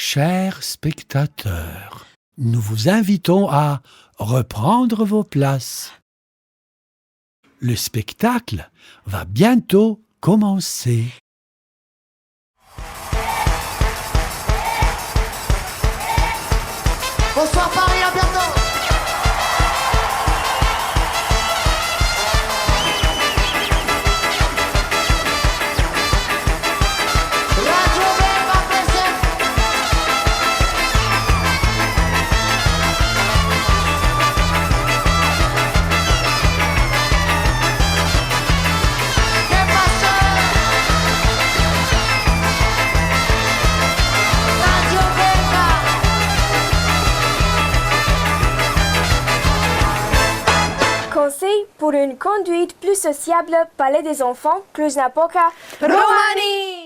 Chers spectateurs, nous vous invitons à reprendre vos places. Le spectacle va bientôt commencer. Bonsoir Paris, à bientôt. Radio Verba present. ¿Qué pasó? Radio Verba. Conseil pour une conduite plus sociable, Palais des Enfants, Cluj-Napoca, Roumanie.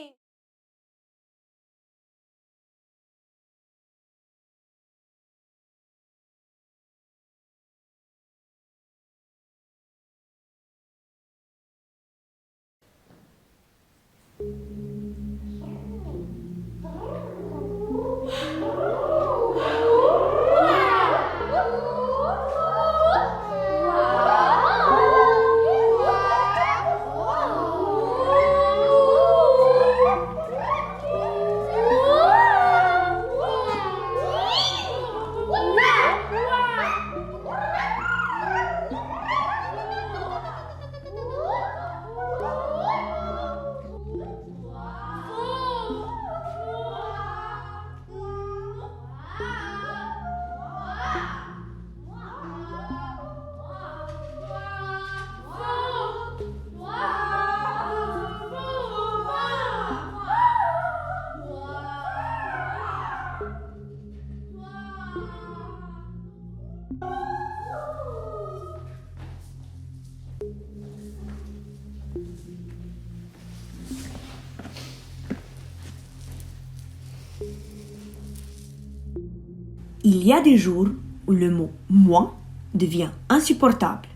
Il y a des jours où le mot « moi » devient insupportable.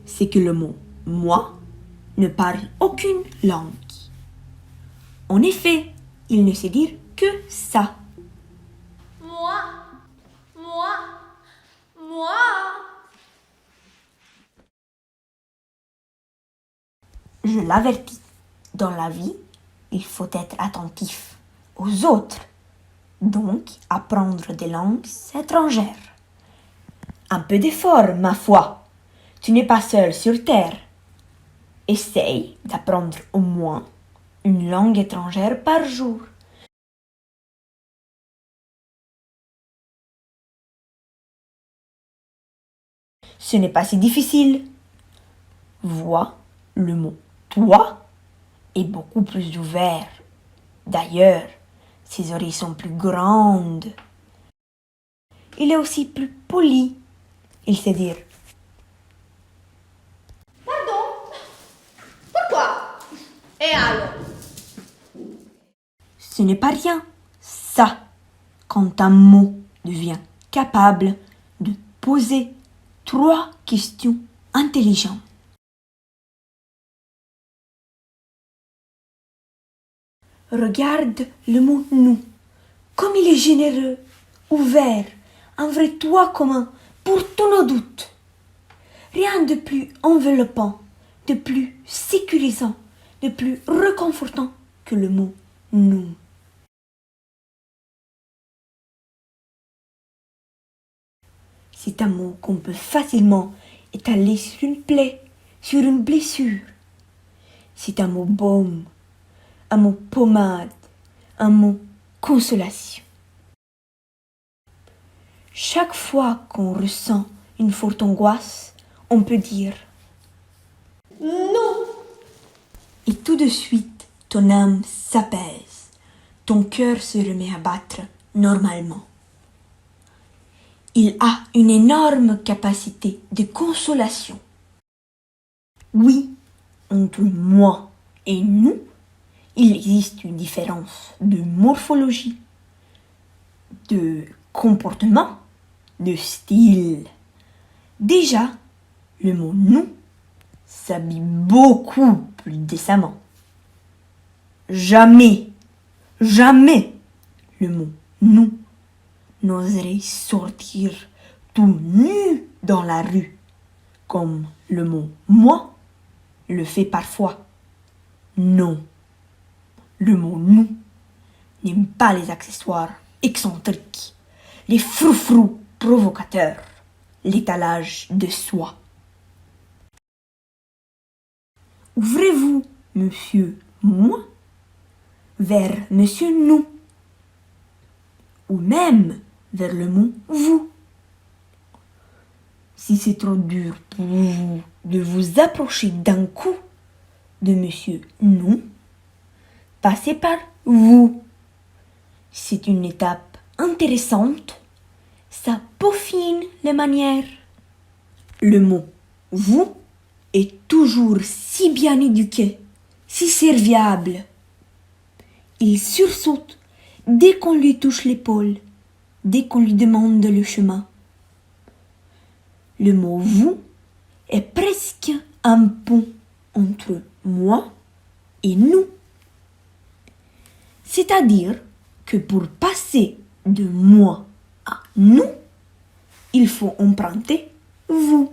C'est que le mot « moi » ne parle aucune langue. En effet, il ne sait dire que ça. Moi, moi, moi. Je l'avertis, dans la vie, il faut être attentif aux autres, donc apprendre des langues étrangères. Un peu d'effort, ma foi, tu n'es pas seul sur terre. Essaye d'apprendre au moins une langue étrangère par jour. Ce n'est pas si difficile. Vois, le mot « toi » est beaucoup plus ouvert. D'ailleurs, ses oreilles sont plus grandes. Il est aussi plus poli. Il sait dire Pardon? Pourquoi? Et alors? ce n'est pas rien, ça, quand un mot devient capable de poser 3 questions intelligentes. Regarde le mot « nous », comme il est généreux, ouvert, un vrai toit commun pour tous nos doutes. Rien de plus enveloppant, de plus sécurisant, de plus réconfortant que le mot « nous ». C'est un mot qu'on peut facilement étaler sur une plaie, sur une blessure. C'est un mot baume, un mot pommade, un mot consolation. Chaque fois qu'on ressent une forte angoisse, on peut dire « non ». Et tout de suite, ton âme s'apaise, ton cœur se remet à battre normalement. Il a une énorme capacité de consolation. Oui, entre moi et nous, il existe une différence de morphologie, de comportement, de style. Déjà, le mot « nous » s'habille beaucoup plus décemment. Jamais, jamais le mot nous, n'oserait sortir tout nu dans la rue, comme le mot moi le fait parfois. Non, le mot nous n'aime pas les accessoires excentriques, les froufrous provocateurs, l'étalage de soi. Ouvrez-vous, monsieur moi, vers monsieur nous, ou même vers le mot vous. Si c'est trop dur pour vous de vous approcher d'un coup de monsieur nous, passez par vous. C'est une étape intéressante, ça peaufine les manières. Le mot vous est toujours si bien éduqué, si serviable. Il sursaute dès qu'on lui touche l'épaule, dès qu'on lui demande le chemin. Le mot vous est presque un pont entre moi et nous. C'est-à-dire que pour passer de moi à nous, il faut emprunter vous.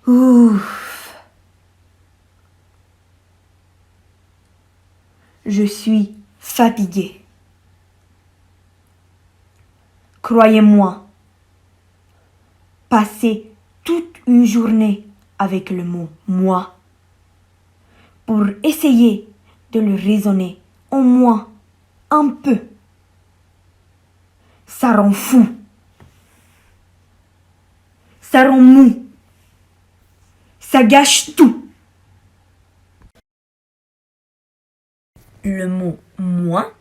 Ouf. Je suis fatiguée. Croyez-moi, passer toute une journée avec le mot moi pour essayer de le raisonner au moins un peu, ça rend fou, ça rend mou, ça gâche tout. Le mot moi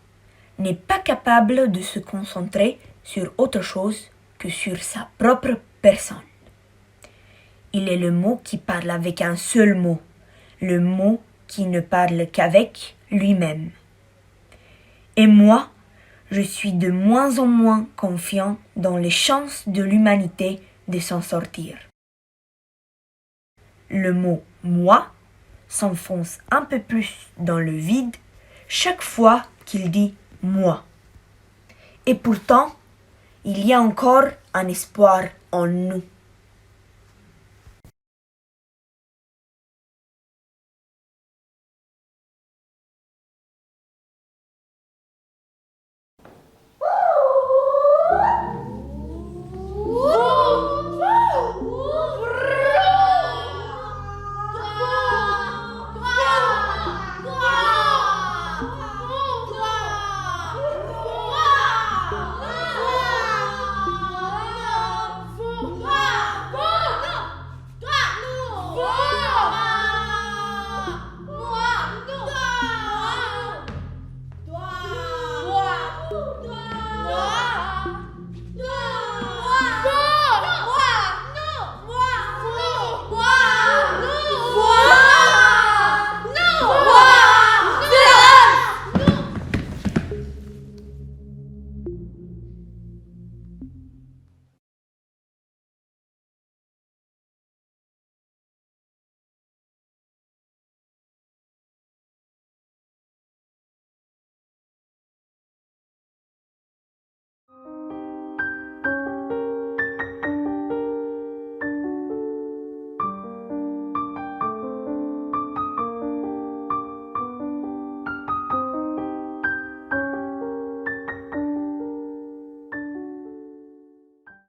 n'est pas capable de se concentrer sur autre chose que sur sa propre personne. Il est le mot qui parle avec un seul mot, le mot qui ne parle qu'avec lui-même. Et moi, je suis de moins en moins confiant dans les chances de l'humanité de s'en sortir. Le mot moi s'enfonce un peu plus dans le vide chaque fois qu'il dit moi. Et pourtant, il y a encore un espoir en nous.